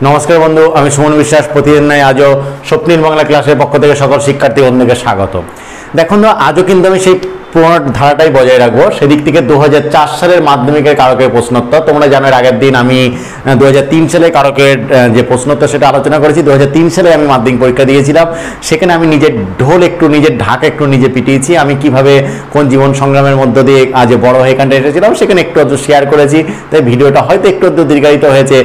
নমস্কার বন্ধু, আমি সুমন বিশ্বাস। প্রতিদিন নয় আজও স্বপ্নিল বাংলা ক্লাসের পক্ষ থেকে সকল শিক্ষার্থী বন্ধুকে স্বাগত। দেখুন, আজও কিন্তু আমি সেই পুরোনো ধারাটাই বজায় রাখবো। সেদিক থেকে 2004 সালের মাধ্যমিকের কারকের প্রশ্নোত্তর, তোমরা জানো এর আগের দিন আমি 2003 সালে কারকের যে প্রশ্নোত্তর সেটা আলোচনা করেছি। 2003 সালে আমি মাধ্যমিক পরীক্ষা দিয়েছিলাম। সেখানে আমি নিজের ঢোল একটু, নিজের ঢাক একটু নিজে পিটিয়েছি। আমি কিভাবে কোন জীবন সংগ্রামের মধ্য দিয়ে আজ বড় হয়ে এখানটা এসেছিলাম সেখানে একটু আধটু শেয়ার করেছি। তাই ভিডিওটা হয়তো একটু আধটু দীর্ঘায়িত হয়েছে।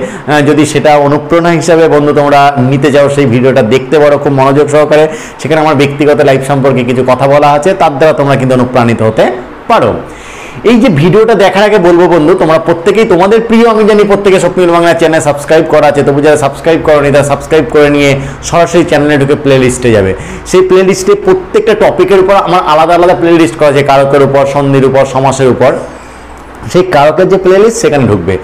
যদি সেটা অনুপ্রেরণা হিসাবে বন্ধু তোমরা নিতে চাও, সেই ভিডিওটা দেখতে পারো খুব মনোযোগ সহকারে। সেখানে আমার ব্যক্তিগত লাইফ সম্পর্কে কিছু কথা বলা আছে, তার দ্বারা তোমরা কিন্তু অনুপ্রাণিত হতে পারো। এই যে ভিডিওটা দেখার আগে বলবো বন্ধু, তোমরা প্রত্যেকেই তোমাদের প্রিয়, আমি জানি প্রত্যেকে স্বপ্নিল বাংলা চ্যানেল সাবস্ক্রাইব করা আছে। তবু যারা সাবস্ক্রাইব করোনি তারা সাবস্ক্রাইব করে নিয়ে সরাসরি চ্যানেলে ঢুকে প্লে লিস্টে যাবে। সেই প্লে লিস্টে প্রত্যেকটা টপিকের উপর আমার আলাদা আলাদা প্লে লিস্ট করা আছে, কারকের উপর, সন্ধির উপর, সমাসের উপর। সেই কারকের যে প্লে লিস্ট সেখানে ঢুকবে।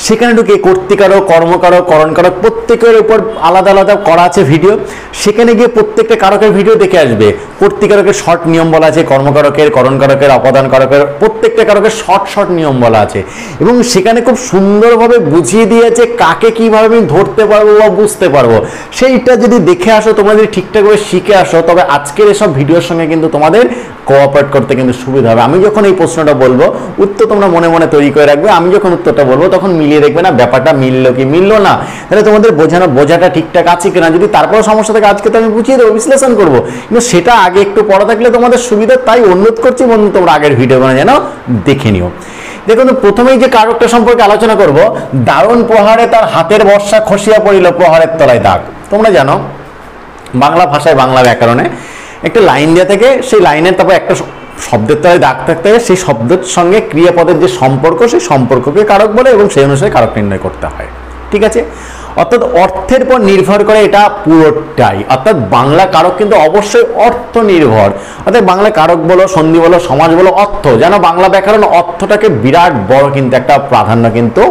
সেখানে ঢুকে কর্তৃকারক, কর্মকারক, করণকারক প্রত্যেকের উপর আলাদা আলাদা করা আছে ভিডিও। সেখানে গিয়ে প্রত্যেকটা কারকের ভিডিও দেখে আসবে। কর্তৃকারকের শর্ট নিয়ম বলা আছে, কর্মকারকের, করণকারকের, অপদান কারকের প্রত্যেকটা কারকের শর্ট নিয়ম বলা আছে। এবং সেখানে খুব সুন্দরভাবে বুঝিয়ে দিয়েছে কাকে কীভাবে আমি ধরতে পারবো বা বুঝতে পারবো। সেইটা যদি দেখে আসো, তোমরা যদি ঠিকঠাকভাবে শিখে আসো, তবে আজকের এসব ভিডিওর সঙ্গে কিন্তু তোমাদের কোঅপারেট করতে কিন্তু সুবিধা হবে। আমি যখন এই প্রশ্নটা বলবো, উত্তর তোমরা মনে মনে তৈরি করে রাখবে। আমি যখন উত্তরটা বলবো তখন মিলিয়ে দেখবে না ব্যাপারটা মিললো কি মিললো না, তাহলে তোমাদের বোঝাটা ঠিকঠাক আছে কিনা। যদি তারপরেও সমস্যা থাকে আজকে তো আমি বুঝিয়ে দেবো, বিশ্লেষণ করবো, কিন্তু সেটা আগে একটু পড়া থাকলে তোমাদের সুবিধা। তাই অনুরোধ করছি বন্ধু, তোমরা আগের ভিডিওগুলো যেন দেখে নিও। দেখুন, প্রথমেই যে কারকটা সম্পর্কে আলোচনা করব, দারুণ প্রহারে তার হাতের বর্ষা খসিয়া পড়িল, প্রহারের তলায় দাগ। তোমরা জানো বাংলা ভাষায়, বাংলা ব্যাকরণে একটা লাইন দেওয়া থেকে সেই লাইনের তারপর একটা শব্দের তলায় দাগ থাকতে হবে। সেই শব্দের সঙ্গে ক্রিয়াপদের যে সম্পর্ক, সেই সম্পর্ককে কারক বলে এবং সেই অনুসারে কারক নির্ণয় করতে হয়। ঠিক আছে? অর্থাৎ অর্থের পর নির্ভর করে এটা পুরোটাই। অর্থাৎ বাংলা কারক কিন্তু অবশ্যই অর্থ নির্ভর। অর্থাৎ বাংলা কারক বলো, সন্ধি বলো, সমাজ বলো, অর্থ, যেন বাংলা ব্যাকরণ অর্থটাকে বিরাট বড় কিন্তু একটা প্রাধান্য কিন্তু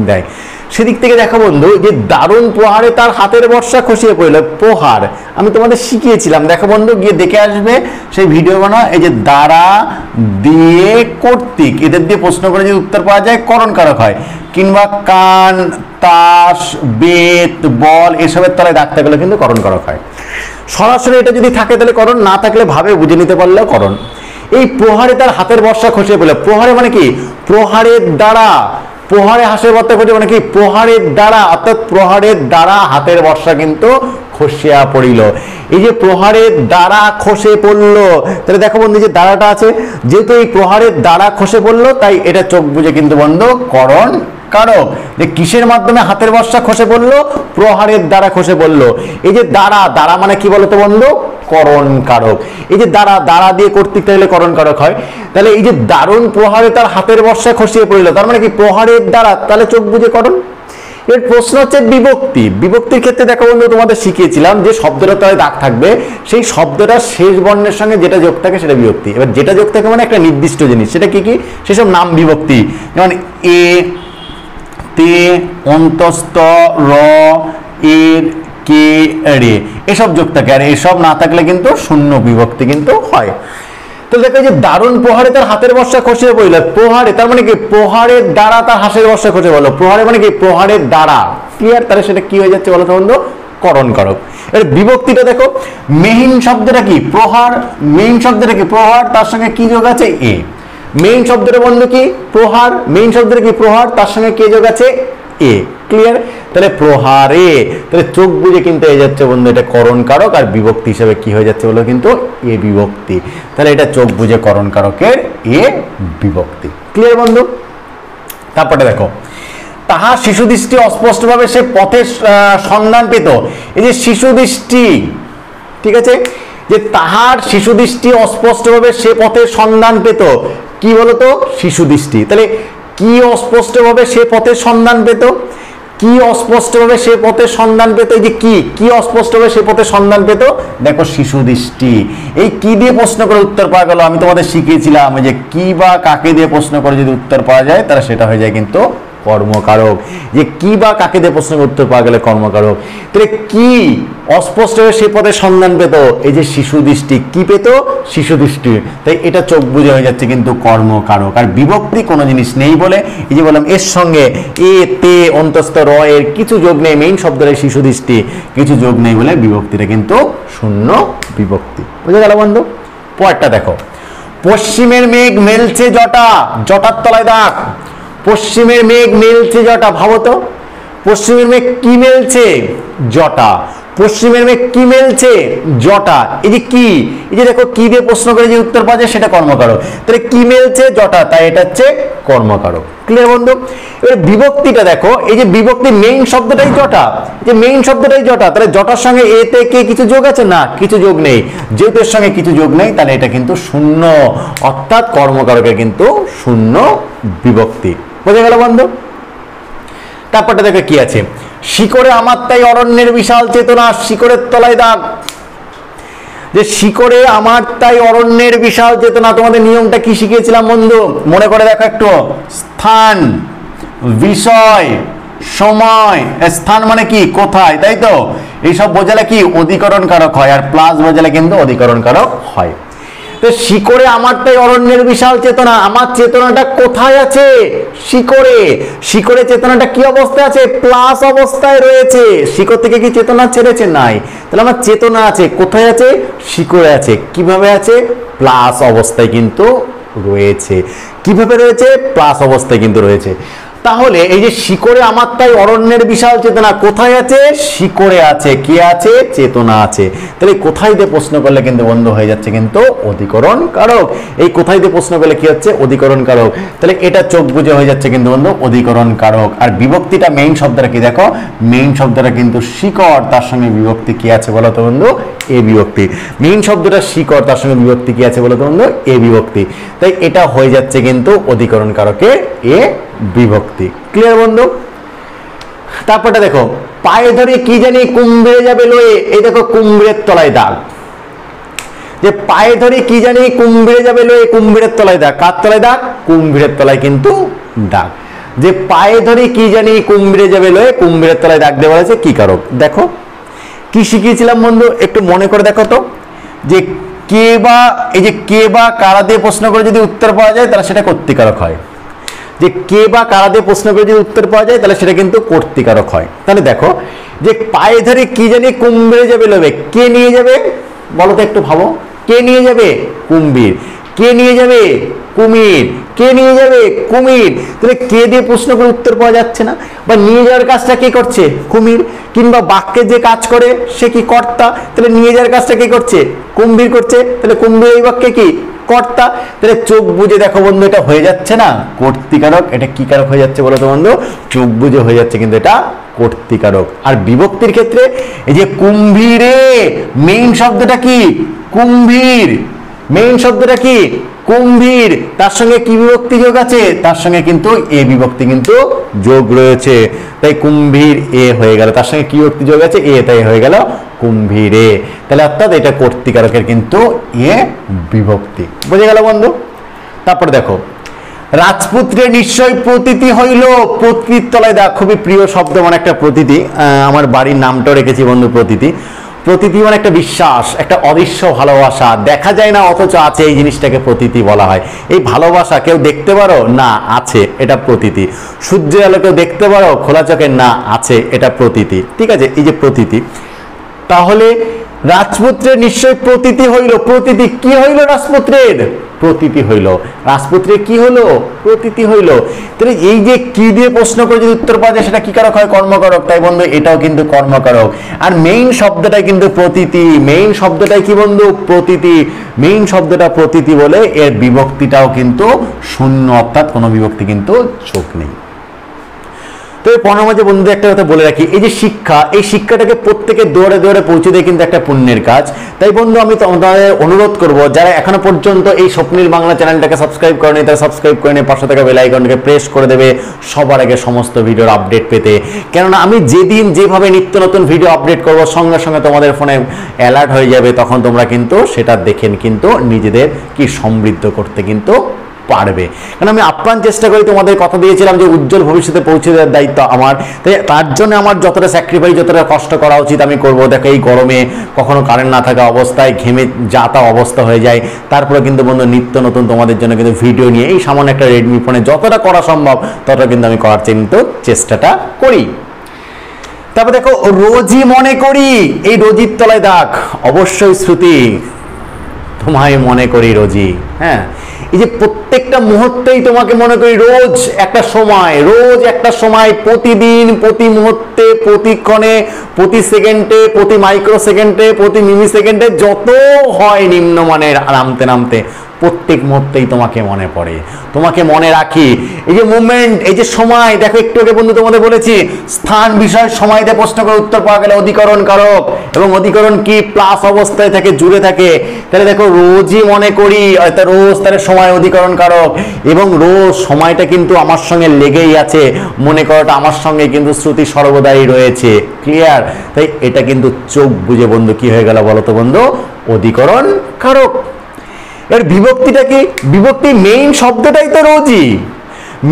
দেয়। সেদিক থেকে দেখো বন্ধু, যে দারুণ প্রহারে তার হাতের বর্ষা খসিয়ে পড়ল। প্রহার আমি তোমাদের শিখিয়েছিলাম, দেখো বন্ধু, গিয়ে দেখে আসবে সেই ভিডিও বানা। এই যে দ্বারা, দিয়ে, কর্তৃক, এদের দিয়ে প্রশ্ন করে যদি উত্তর পাওয়া যায় করণ কারক হয়। কিংবা কান, তাস, বেত, বল এসবের তলায় দাগ থাকলে কিন্তু করণ কারক হয়। সরাসরি এটা যদি থাকে তাহলে করণ, না থাকলে ভাবে বুঝে নিতে পারলেও করণ। এই প্রহারে তার হাতের বর্ষা খসিয়ে পড়ল। প্রহারে মানে কি? প্রহারের দ্বারা। প্রহারে হাসের বর্ষা খসে মানে কি? প্রহারের দ্বারা। অর্থাৎ প্রহারের দ্বারা হাতের বর্ষা কিন্তু খসিয়া পড়িল। এই যে প্রহারের দ্বারা খসে পড়লো, তাহলে দেখো বন্ধু যে দ্বারাটা আছে, যেহেতু এই প্রহারের দ্বারা খসে পড়লো, তাই এটা চোখ বুঝে কিন্তু বন্ধু করণ কারক। যে কিসের মাধ্যমে হাতের বর্ষা খসে পড়লো? প্রহারের দ্বারা খসে পড়লো। এই যে দ্বারা, দ্বারা মানে কি বলতো বন্ধু? করণ কারক। এই যে দ্বারা দিয়ে কর্তৃক থাকলে করণ কারক হয়। তাহলে এই যে দারুণ প্রহারে তার হাতের বর্ষা খসিয়ে পড়লো, তার মানে কি? প্রহারের দ্বারা, তাহলে চোখ বুঝে করণ। এর প্রশ্ন হচ্ছে বিভক্তি। বিভক্তির ক্ষেত্রে দেখো বন্ধু, তোমাদের শিখিয়েছিলাম যে শব্দটা তলায় দাগ থাকবে, সেই শব্দটা শেষ বর্ণের সঙ্গে যেটা যোগ থাকে সেটা বিভক্তি। এবার যেটা যোগ থাকে মানে একটা নির্দিষ্ট জিনিস, সেটা কি কি? সেসব নাম বিভক্তি। যেমন এ, তে, অন্তস্থ, র, এর, কে, রে এসব যোগ থাকে। আর এসব না থাকলে কিন্তু শূন্য বিভক্তি কিন্তু হয়। তো দেখো যে দারুণ প্রহারে তার হাতের বর্ষা খসিয়ে পড়ল। প্রহারে তার মানে কি? প্রহারের দ্বারা তার হাতের বর্ষা খসে পড়লো। প্রহারে মানে কি? প্রহারের দ্বারা। ক্লিয়ার? তাহলে সেটা কি হয়ে যাচ্ছে বলো তো বন্ধু? করণ কারক। এর বিভক্তিটা দেখো, মেইন শব্দটা কি? প্রহার। মেইন শব্দটা কি? প্রহার, তার সঙ্গে কি যোগ আছে? এ। মেইন শব্দটা বন্ধু কি? প্রহার। মেইন শব্দটা কি? প্রহার, তার সঙ্গে কে যোগ আছে? এ। ক্লিয়ার? তাহলে প্রহারে, তাহলে চোখ বুঝে কিন্তু হয়ে যাচ্ছে বন্ধু এটা করণ কারক। আর বিভক্তি হিসেবে কি হয়ে যাচ্ছে বলো? কিন্তু এ বিভক্তি। তাহলে এটা চোখ বুঝে করণ কারকের এ বিভক্তি। ক্লিয়ার বন্ধু? তারপরে দেখো, তাহার শিশু দৃষ্টি অস্পষ্টভাবে সে পথের সন্ধান পেত। এই যে শিশু দৃষ্টি, ঠিক আছে, যে তাহার শিশু দৃষ্টি অস্পষ্টভাবে সে পথের সন্ধান পেত। কি বলতো? শিশু দৃষ্টি। তাহলে কি অস্পষ্টভাবে সে পথের সন্ধান পেত? কি অস্পষ্টভাবে সে পথের সন্ধান পেত? এই যে কি অস্পষ্টভাবে সে পথের সন্ধান পেত? দেখো শিশু দৃষ্টি। এই কি দিয়ে প্রশ্ন করে উত্তর পাওয়া গেল? আমি তোমাদের শিখিয়েছিলাম যে কি বা কাকে দিয়ে প্রশ্ন করে যদি উত্তর পাওয়া যায় তাহলে সেটা হয়ে যায় কিন্তু কর্মকারক। যে কি বা কাকে দিয়ে প্রশ্নের উত্তর পাওয়া গেলে কর্মকারক, তাহলে কি অস্পষ্ট হয়ে সে পদের সন্ধান পেত, এই যে শিশু দৃষ্টি, কি পেত, শিশু দৃষ্টি, তাই এটা চোখ বুঝে হয়ে যাচ্ছে কিন্তু কর্মকারক। আর বিভক্তি কোনো জিনিস নেই বলে এই যে বললাম এর সঙ্গে এ তে অন্তস্থ র এর কিছু যোগ নেই, মেইন শব্দের শিশু দৃষ্টি কিছু যোগ নেই বলে বিভক্তিটা কিন্তু শূন্য বিভক্তি। বুঝে গেল বন্ধু? পরেরটা দেখো, পশ্চিমের মেঘ মেলছে জটা, জটার তলায় দাগ। পশ্চিমের মেঘ মেলছে জটা, ভাবো তো পশ্চিমের মেঘ কি মেলছে, জটা। পশ্চিমের মেঘ কি মেলছে, জটা। এই যে কি, এই যে দেখো কি দিয়ে প্রশ্ন করে যে উত্তর পাওয়া যায় সেটা কর্মকারক, তাহলে কি মেলছে, জটা, তাই এটা হচ্ছে কর্মকারক। ক্লিয়ার বন্ধু? এবার বিভক্তিটা দেখো, এই যে বিভক্তি মেইন শব্দটাই জটা, যে মেইন শব্দটাই জটা, তাহলে জটার সঙ্গে এতে কে কিছু যোগ আছে, না কিছু যোগ নেই, যেহেতু এর সঙ্গে কিছু যোগ নেই তাহলে এটা কিন্তু শূন্য, অর্থাৎ কর্মকারকের কিন্তু শূন্য বিভক্তি। বোঝা গেল বন্ধু? তারপরটা দেখো কি আছে, শিকড়ে আমার তাই অরণ্যের বিশাল চেতনা, শিকড়ের তলায় দাগ। যে শিকড়ে আমার তাই অরণ্যের বিশাল চেতনা, তোমাদের নিয়মটা কি শিখিয়েছিলাম বন্ধু, মনে করে দেখো একটু। স্থান, বিষয়, সময়। স্থান মানে কি, কোথায়, তাই তো? এইসব বোঝালে কি অধিকরণ কারক হয়, আর প্লাস বোঝালে কিন্তু অধিকরণ কারক হয়। তো শিকড়ে আমার তাই অরণ্যের বিশাল চেতনা, আমার চেতনাটা কোথায় আছে, শিকড়ে। শিকড়ে চেতনাটা কি অবস্থায় আছে, প্লাস অবস্থায় রয়েছে। শিকড় থেকে কি চেতনা ছেড়েছে, নাই। তাহলে আমার চেতনা আছে, কোথায় আছে, শিকড়ে আছে। কিভাবে আছে, প্লাস অবস্থায় কিন্তু রয়েছে। কিভাবে রয়েছে, প্লাস অবস্থায় কিন্তু রয়েছে। তাহলে এই যে শিকড়ে আমার তাই অরণ্যের বিশাল চেতনা কোথায় আছে, শিকড়ে আছে। কি আছে, চেতনা আছে। তাহলে কোথায় দিয়ে প্রশ্ন করলে কিন্তু বন্ধ হয়ে যাচ্ছে কিন্তু অধিকরণ কারক। এই কোথায় দিয়ে প্রশ্ন করলে কি হচ্ছে, অধিকরণ কারক। তাহলে এটা চোখ বুঝে হয়ে যাচ্ছে কিন্তু বন্ধু অধিকরণ কারক। আর বিভক্তিটা মেইন শব্দটা কি দেখো, মেইন শব্দটা কিন্তু শিকড়, তার সঙ্গে বিভক্তি কি আছে বলো তো বন্ধু, এ বিভক্তি। মেইন শব্দটা শিকড়, তার সঙ্গে বিভক্তি কি আছে বলো তো বন্ধু, এ বিভক্তি। তাই এটা হয়ে যাচ্ছে কিন্তু অধিকরণ কারকের এ বিভক্তি। ক্লিয়ার বন্ধু? তারপরটা দেখো, পায়ে ধরে কি জানি কুম্ভীরে যাবে লয়ে, এই দেখো কুম্ভীরের তলায় দাগ। যে পায়ে ধরে কি জানি কুম্ভীরে যাবে লয়ে, কুম্ভীরের তলায় দাগ। কার তলায় দাগ, কুম্ভীরের তলায় কিন্তু দাগ। যে পায়ে ধরে কি জানি কুম্ভীরে যাবে লয়ে, কুম্ভীরের তলায় দাগ দেওয়া আছে, কি কারক। দেখো কি শিখিয়েছিলাম বন্ধু, একটু মনে করে দেখো তো। যে কে বা, এই যে কে বা কারা দিয়ে প্রশ্ন করে যদি উত্তর পাওয়া যায় তাহলে সেটা কর্তৃকারক হয়। যে কে বা কারা দিয়ে প্রশ্ন করে যদি উত্তর পাওয়া যায় তাহলে সেটা কিন্তু কর্তৃকারক হয়। তাহলে দেখো যে পায়ে ধরে কি জানি কুম্ভীরে যাবে লবে, কে নিয়ে যাবে বলো তো, একটু ভাবো। কে নিয়ে যাবে, কুম্ভীর। কে নিয়ে যাবে, কুমির। কে নিয়ে যাবে, কুমির। তাহলে কে দিয়ে প্রশ্ন করে উত্তর পাওয়া যাচ্ছে না, বা নিয়ে যাওয়ার কাজটা কে করছে, কুমির। কিংবা বাক্যে যে কাজ করে সে কি, কর্তা। তাহলে নিয়ে যাওয়ার কাজটা কে করছে, কুম্ভীর করছে। তাহলে কুম্ভীর এই বাক্যে কি, কর্তা। তাহলে চোখ বুঝে দেখো বন্ধু, এটা হয়ে যাচ্ছে না কর্তৃকারক। এটা কি কারক হয়ে যাচ্ছে বলো তো বন্ধু, চোখ বুঝে হয়ে যাচ্ছে কিন্তু এটা কর্তৃকারক। আর বিভক্তির ক্ষেত্রে এই যে কুম্ভীরে, মেইন শব্দটা কি, কুম্ভীর। মেইন শব্দটা কি, কুম্ভীর। তার সঙ্গে কি বিভক্তি যোগ আছে, তার সঙ্গে কিন্তু এ বিভক্তি কিন্তু যোগ রয়েছে। তাই কুম্ভীর এ হয়ে গেল, তার সঙ্গে কি বিভক্তি যোগ আছে, এ, তাই হয়ে গেল কুম্ভীরে। তাহলে অর্থাৎ এটা কর্তৃকারকের কিন্তু এ বিভক্তি। বুঝে গেল বন্ধু? তারপর দেখো, রাজপুত্রে নিশ্চয় প্রতীতি হইল, প্রতীতির তলায় দেখ। খুবই প্রিয় শব্দ মানে একটা প্রতীতি, আমার বাড়ির নামটাও রেখেছি বন্ধু প্রতীতি। প্রতীতি মানে একটা বিশ্বাস, একটা অদৃশ্য ভালোবাসা, দেখা যায় না অথচ আছে, এই জিনিসটাকে প্রতীতি বলা হয়। এই ভালোবাসা কেউ দেখতে পারো, না আছে, এটা প্রতীতি। সূর্যের আলো কেউ দেখতে পারো খোলা চোখে, না আছে, এটা প্রতীতি। ঠিক আছে, এই যে প্রতীতি। তাহলে রাজপুত্রের নিশ্চয় প্রতীতি হইল, প্রতীতি কি হইল, রাজপুত্রের প্রতীতি হইল। রাজপুত্রের কি হলো, প্রতীতি হইল। তাহলে এই যে কি দিয়ে প্রশ্ন করে যদি উত্তর পাওয়া যায় সেটা কি কারক হয়, কর্মকারক। তাই বন্ধু এটাও কিন্তু কর্মকারক। আর মেইন শব্দটাই কিন্তু প্রতীতি, মেইন শব্দটাই কি বন্ধু, প্রতীতি। মেইন শব্দটা প্রতীতি বলে এর বিভক্তিটাও কিন্তু শূন্য, অর্থাৎ কোনো বিভক্তি কিন্তু চোখ নেই। তো এই পড়ার মাঝে বন্ধুদের একটা কথা বলে রাখি, এই যে শিক্ষা, এই শিক্ষাটাকে প্রত্যেকে দৌড়ে দৌড়ে পৌঁছে দেয় কিন্তু একটা পুণ্যের কাজ। তাই বন্ধু আমি তোমাদের অনুরোধ করব, যারা এখনো পর্যন্ত এই স্বপ্নিল বাংলা চ্যানেলটাকে সাবস্ক্রাইব করেনি তারা সাবস্ক্রাইব করে নিয়ে পাশে থাকা বেল আইকনটাকে প্রেস করে দেবে সবার আগে সমস্ত ভিডিওর আপডেট পেতে। কেননা আমি যেদিন যেভাবে নিত্য নতুন ভিডিও আপডেট করব সঙ্গে সঙ্গে তোমাদের ফোনে অ্যালার্ট হয়ে যাবে, তখন তোমরা কিন্তু সেটা দেখে কিন্তু নিজেদের কি সমৃদ্ধ করতে কিন্তু পারবে। কারণ আমি আপ্রাণ চেষ্টা করি, তোমাদের কথা দিয়েছিলাম যে উজ্জ্বল ভবিষ্যতে পৌঁছে দেওয়ার দায়িত্ব আমার, তাই তার জন্য আমার যতটা স্যাক্রিফাইস, যতটা কষ্ট করা উচিত আমি করব। দেখো এই গরমে কখনো কারেন্ট না থাকা অবস্থায় ঘেমে যা তা অবস্থা হয়ে যায়, তারপরে কিন্তু বন্ধু নিত্য নতুন তোমাদের জন্য কিন্তু ভিডিও নিয়ে এই সামান্য একটা রেডমি ফোনে যতটা করা সম্ভব ততটা কিন্তু আমি করার কিন্তু চেষ্টাটা করি। তারপর দেখো রোজই মনে করি, এই রোজির তলায় দাগ, অবশ্যই শ্রুতি তোমায় মনে করি রোজই। হ্যাঁ, এই যে প্রত্যেকটা মুহূর্তেই তোমাকে মনে করি, রোজ একটা সময়, রোজ একটা সময়, প্রতিদিন, প্রতি মুহূর্তে, প্রতিক্ষণে, প্রতি সেকেন্ডে, প্রতি মাইক্রো সেকেন্ডে, প্রতি মিলি সেকেন্ডে যত হয় নিম্নমানের নামতে নামতে প্রত্যেক মুহূর্তেই তোমাকে মনে পড়ে, তোমাকে মনে রাখি। এই যে মুভমেন্ট, এই যে সময়, দেখো একটু আগে বন্ধু তোমাদের বলেছি স্থান বিষয় সময়তে প্রশ্ন করে উত্তর পাওয়া গেলে অধিকরণ কারক, এবং অধিকরণ কি প্লাস অবস্থায় থাকে, জুড়ে থাকে। তাহলে দেখো রোজই মনে করি, রোজ তাহলে সময় অধিকরণ কারক, এবং রোজ সময়টা কিন্তু আমার সঙ্গে লেগেই আছে, মনে করাটা আমার সঙ্গে কিন্তু শ্রুতি সর্বদাই রয়েছে। ক্লিয়ার? তাই এটা কিন্তু চোখ বুঝে বন্ধু কি হয়ে গেল বলো তো বন্ধু, অধিকরণ কারক। এর বিভক্তিটা কি? বিভক্তি মেইন শব্দটাই তো রোজই,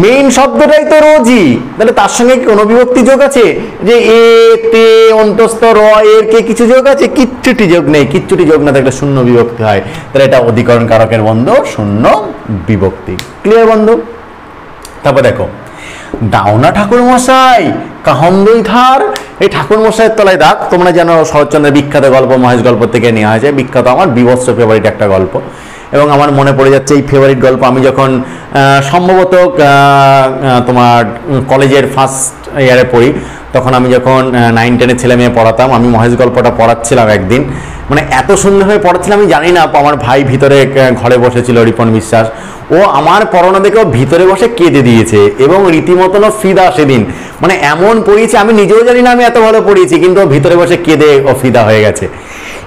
মেইন শব্দটাই তো রোজই, তাহলে তার সঙ্গে কি কোনো বিভক্তি যোগ আছে? যে এ তে অন্তস্থ র এর কে কিছু যোগ আছে? কিচ্ছুটি যোগ নেই। কিচ্ছুটি যোগ না থাকলে শূন্য বিভক্তি হয়, তাহলে এটা অধিকরণ কারকের বন্ধু শূন্য বিভক্তি। ক্লিয়ার বন্ধু? তারপর দেখো দাওনা ঠাকুর মশাই কাহন্দই ধার, এই ঠাকুর মশাইয়ের তলায় দাগ। তোমরা জানো শরৎচন্দ্রের বিখ্যাত গল্প মহেশ গল্প থেকে নেওয়া হয়েছে, বিখ্যাত আমার বিভৎস ফেভারিট একটা গল্প, এবং আমার মনে পড়ে যাচ্ছে এই ফেভারিট গল্প আমি যখন সম্ভবত তোমার কলেজের ফার্স্ট ইয়ারে পড়ি, তখন আমি যখন 9-10 ছেলে মেয়ে পড়াতাম, আমি মহেশ গল্পটা পড়াচ্ছিলাম একদিন, মানে এত সুন্দরভাবে পড়াচ্ছিলাম আমি জানি না, আমার ভাই ভিতরে ঘরে বসেছিল রিপন বিশ্বাস, ও আমার পড়ানো দেখে ও ভিতরে বসে কেঁদে দিয়েছে, এবং রীতিমতন ফিদা সেদিন, মানে এমন পড়িয়েছে আমি নিজেও জানি না আমি এত ভালো পড়িয়েছি, কিন্তু ও ভিতরে বসে কেঁদে ও ফিদা হয়ে গেছে।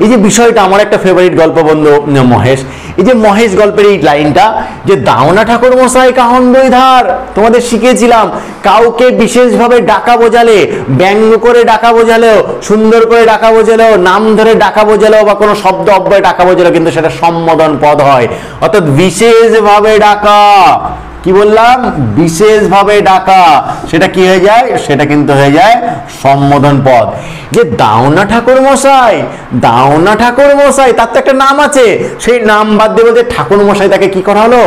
এই যে বিষয়টা আমার একটা ফেভারিট গল্প বন্ধু মহেশ, এই যে মহেশ গল্পের এই লাইনটা যে দাওনা ঠাকুর মশাই কাহন্দই ধার, তোমাদের শিখিয়েছিলাম কাউকে বিশেষভাবে ডাকা বোঝালে, ব্যঙ্গ করে ডাকা বোঝালেও, সুন্দর করে ডাকা বোঝালেও, নাম ধরে ডাকা বোঝালেও, বা কোনো শব্দ অব্যয় ডাকা বোঝালেও কিন্তু সেটা সম্বোধন পদ হয়, অর্থাৎ বিশেষভাবে ডাকা। কি বললাম? বিশেষভাবে ডাকা, সেটা কি হয়ে যায়? সেটা কিন্তু হয়ে যায় সম্বোধন পদ। যে দাওনা ঠাকুর মশাই, দাওনা ঠাকুর মশাই, তার তো একটা নাম আছে, সেই নাম বাদ দিয়ে বলতে ঠাকুর মশাই তাকে কি করা হলো?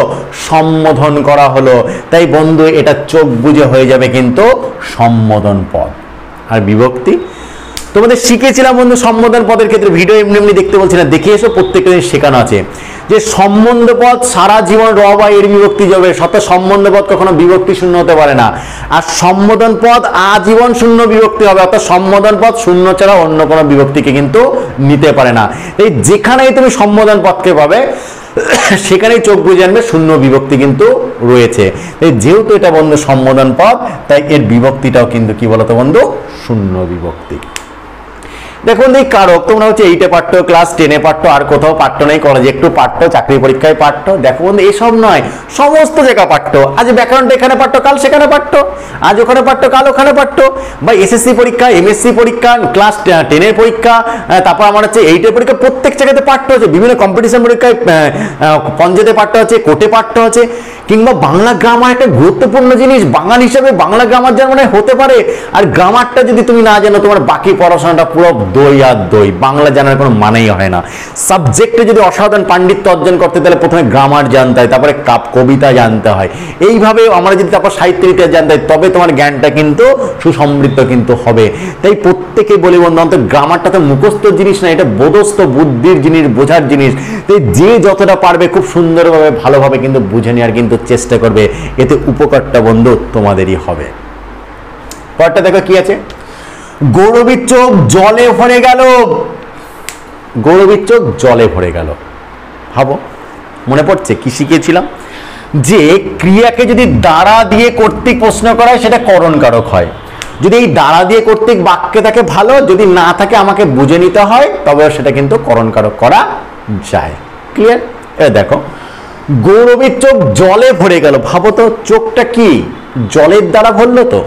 সম্বোধন করা হলো। তাই বন্ধু এটা চোখ বুঝে হয়ে যাবে কিন্তু সম্বোধন পদ। আর বিভক্তি তোমাদের শিখেছিলাম বন্ধু সম্বোধন পদের ক্ষেত্রে, ভিডিও এমনি এমনি দেখতে বলছি না, দেখে এসো, প্রত্যেকটা জিনিস শেখানো আছে যে সম্বন্ধ পদ সারা জীবন র বা এর বিভক্তি যাবে, সত্য সম্বন্ধ পদ কখনো বিভক্তি শূন্য হতে পারে না, আর সম্বোধন পদ আজীবন শূন্য বিভক্তি হবে, অর্থাৎ সম্বোধন পদ শূন্য ছাড়া অন্য কোনো বিভক্তিকে কিন্তু নিতে পারে না। এই যেখানেই তুমি সম্বোধন পদকে পাবে সেখানেই চোখ বুঝে আনবে শূন্য বিভক্তি কিন্তু রয়েছে। যেহেতু এটা বন্ধু সম্বোধন পদ, তাই এর বিভক্তিটাও কিন্তু কি বলতো বন্ধু? শূন্য বিভক্তি। দেখুন এই কারক তোমরা হচ্ছে 8-এ পাঠ্য, ক্লাস 10-এ পাঠ্য, আর কোথাও পাঠ্য নেই, কলেজে একটু পাঠ্য, চাকরি পরীক্ষায় পাঠ্য। দেখো বন্ধু এইসব নয়, সমস্ত জায়গা পাঠ্য। আজ ব্যাকরণটা এখানে পাঠ্য, কাল সেখানে পাঠ্য, আজ ওখানে পাঠ্য, কাল ওখানে পাঠ্য, বা এসএসসি পরীক্ষা, এমএসসি পরীক্ষা, ক্লাস 10-এর পরীক্ষা, তারপর আমার হচ্ছে 8-এর পরীক্ষা, প্রত্যেক জায়গাতে পাঠ্য আছে। বিভিন্ন কম্পিটিশন পরীক্ষায় পঞ্চায়েতে পাঠ্য আছে, কোর্টে পাঠ্য আছে, কিংবা বাংলা গ্রামার একটা গুরুত্বপূর্ণ জিনিস, বাঙালি হিসেবে বাংলা গ্রামার যেন মানে হতে পারে, আর গ্রামারটা যদি তুমি না জানো তোমার বাকি পড়াশোনাটা পুরো দই আর দই, বাংলা জানার কোনো মানেই হয় না। সাবজেক্টে যদি অসাধারণ পাণ্ডিত্য অর্জন করতে তাহলে প্রথমে গ্রামার জানতে হয়, তারপরে কবিতা জানতে হয়, এইভাবে আমরা যদি তারপর সাহিত্য ইতিহাস জানতে হয় তবে তোমার জ্ঞানটা কিন্তু সুসমৃদ্ধ কিন্তু হবে। তাই প্রত্যেকে বলি বন্ধু অন্তত গ্রামারটা তো মুখস্থ জিনিস না, এটা বোধস্থ বুদ্ধির জিনিস, বোঝার জিনিস। তাই যে যতটা পারবে খুব সুন্দরভাবে ভালোভাবে কিন্তু বুঝে নেওয়ার কিন্তু চেষ্টা করবে, এতে উপকারটা বন্ধু তোমাদেরই হবে। পরটা দেখো কি আছে, গৌরবীর চোখ জলে ভরে গেল, গৌরবীর চোখ জলে ভরে গেল। ভাবো মনে পড়ছে কি শিখিয়েছিলাম? যে ক্রিয়াকে যদি দ্বারা দিয়ে কর্তৃক প্রশ্ন করা হয় সেটা করণ কারক হয়, যদি এই দ্বারা দিয়ে কর্তৃক বাক্যে থাকে ভালো, যদি না থাকে আমাকে বুঝে নিতে হয়, তবে সেটা কিন্তু করণ কারক করা যায়। ক্লিয়ার? এটা দেখো গৌরবীর চোখ জলে ভরে গেল। ভাবো তো চোখটা কি জলের দ্বারা ভরলো? তো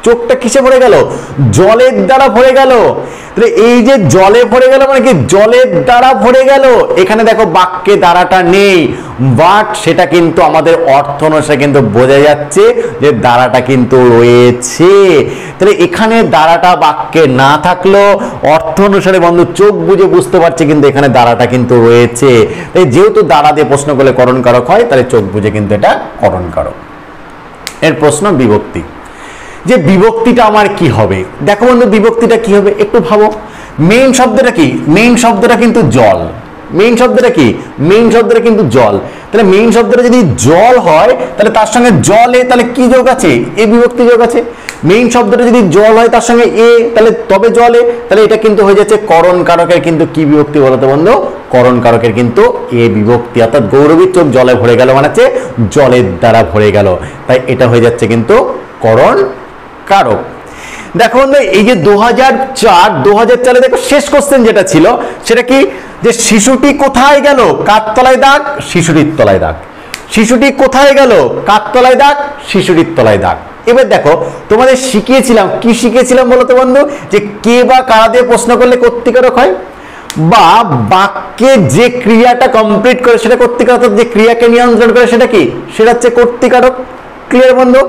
চোখটা কিসে ভরে গেল? জলের দ্বারা ভরে গেল। তাহলে এই যে জলে ভরে গেল মানে কি? জলের দ্বারা ভরে গেল। এখানে দেখো বাক্যে দ্বারাটা নেই, বাট সেটা কিন্তু আমাদের অর্থ অনুসারে কিন্তু বোঝা যাচ্ছে যে দ্বারাটা কিন্তু রয়েছে। তাহলে এখানে দ্বারাটা বাক্যে না থাকলেও অর্থ অনুসারে বন্ধু চোখ বুঝে বুঝতে পারছে কিন্তু এখানে দ্বারাটা কিন্তু রয়েছে। তাই যেহেতু দ্বারা দিয়ে প্রশ্ন করলে করণ কারক হয়, তাহলে চোখ বুঝে কিন্তু এটা করণ কারক। এর প্রশ্ন বিভক্তি। যে বিভক্তিটা আমার কি হবে? দেখো বন্ধু বিভক্তিটা কি হবে একটু ভাবো। মেইন শব্দটা কি? মেইন শব্দটা কিন্তু জল। মেইন শব্দটা কি? মেইন শব্দটা কিন্তু জল। তাহলে মেইন শব্দটা যদি জল হয় তাহলে তার সঙ্গে জলে তাহলে কি যোগ আছে? এ বিভক্তি যোগ আছে। মেইন শব্দটা যদি জল হয় তার সঙ্গে এ, তাহলে তবে জলে, তাহলে এটা কিন্তু হয়ে যাচ্ছে করণ কারকের কিন্তু কি বিভক্তি বলতো বন্ধু? করণ কারকের কিন্তু এ বিভক্তি। অর্থাৎ গৌরবীর চোখ জলে ভরে গেল মানে হচ্ছে জলের দ্বারা ভরে গেল, তাই এটা হয়ে যাচ্ছে কিন্তু করণ কারক। দেখো বন্ধু এই যে 2004 দেখো শেষ কোশ্চেন যেটা ছিল সেটা কি? যে শিশুটি কোথায় গেল? কার তলায় দাগ? শিশুটির তলায় দাগ। শিশুটি কোথায় গেল? কার তলায় দাগ? শিশুটির তলায় দাগ। এবার দেখো তোমাদের শিখিয়েছিলাম, কি শিখিয়েছিলাম বলতো বন্ধু? যে কে বা কারা দিয়ে প্রশ্ন করলে কর্তৃকারক হয়, বা বাক্যে যে ক্রিয়াটা কমপ্লিট করে সেটা কর্তৃকারক, যে ক্রিয়াকে নিয়ন্ত্রণ করে সেটা কি? সেটা হচ্ছে কর্তৃকারক। ক্লিয়ার বন্ধু?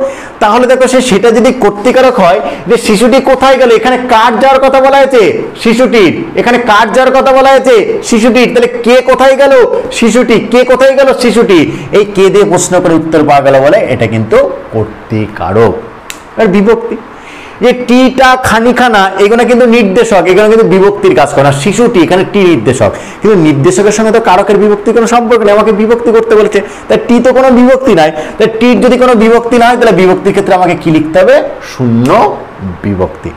তাহলে দেখো সেটা যদি কর্তৃকারক হয়, যে শিশুটি কোথায় গেল, এখানে কার যাওয়ার কথা বলা হয়েছে? শিশুটির। এখানে কার যাওয়ার কথা বলা হয়েছে? শিশুটির। তাহলে কে কোথায় গেল? শিশুটি। কে কোথায় গেল? শিশুটি। এই কে দিয়ে প্রশ্ন করে উত্তর পাওয়া গেল বলে এটা কিন্তু কর্তৃকারক। আর বিভক্তি যে টিটা খানিখানা এগুলো কিন্তু নির্দেশক, এগুলো কিন্তু বিভক্তির কাজ করে না। শিশুটি এখানে টি নির্দেশক, কিন্তু নির্দেশকের সঙ্গে তো কারকের বিভক্তি কোনো সম্পর্ক নেই, আমাকে বিভক্তি করতে বলেছে, তাই টি তো কোনো বিভক্তি নাই। তাই টির যদি কোনো বিভক্তি না হয় তাহলে বিভক্তির ক্ষেত্রে আমাকে কি লিখতে হবে? শূন্য বিভক্তি।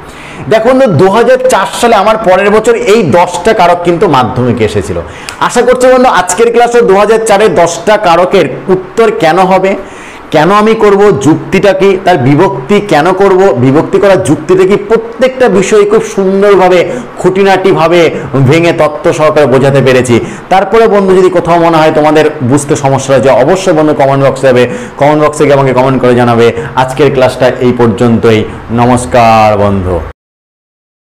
দেখুন 2004 সালে আমার পরের বছর এই 10টা কারক কিন্তু মাধ্যমিকে এসেছিল। আশা করছি বন্ধু আজকের ক্লাসে 2004-এর 10টা কারকের উত্তর কেন হবে, কেন আমি করব, যুক্তিটা কি, তার বিভক্তি কেন করব, বিভক্তি করার যুক্তিটা কি, প্রত্যেকটা বিষয় খুব সুন্দরভাবে খুঁটিনাটিভাবে ভেঙে তত্ত্ব সহকারে বোঝাতে পেরেছি। তারপরে বন্ধু যদি কোথাও মনে হয় তোমাদের বুঝতে সমস্যা হয়েছে অবশ্যই বন্ধু কমেন্ট বক্সে যাবে, কমেন্ট বক্সে গিয়ে আমাকে কমেন্ট করে জানাবে। আজকের ক্লাসটা এই পর্যন্তই। নমস্কার বন্ধু।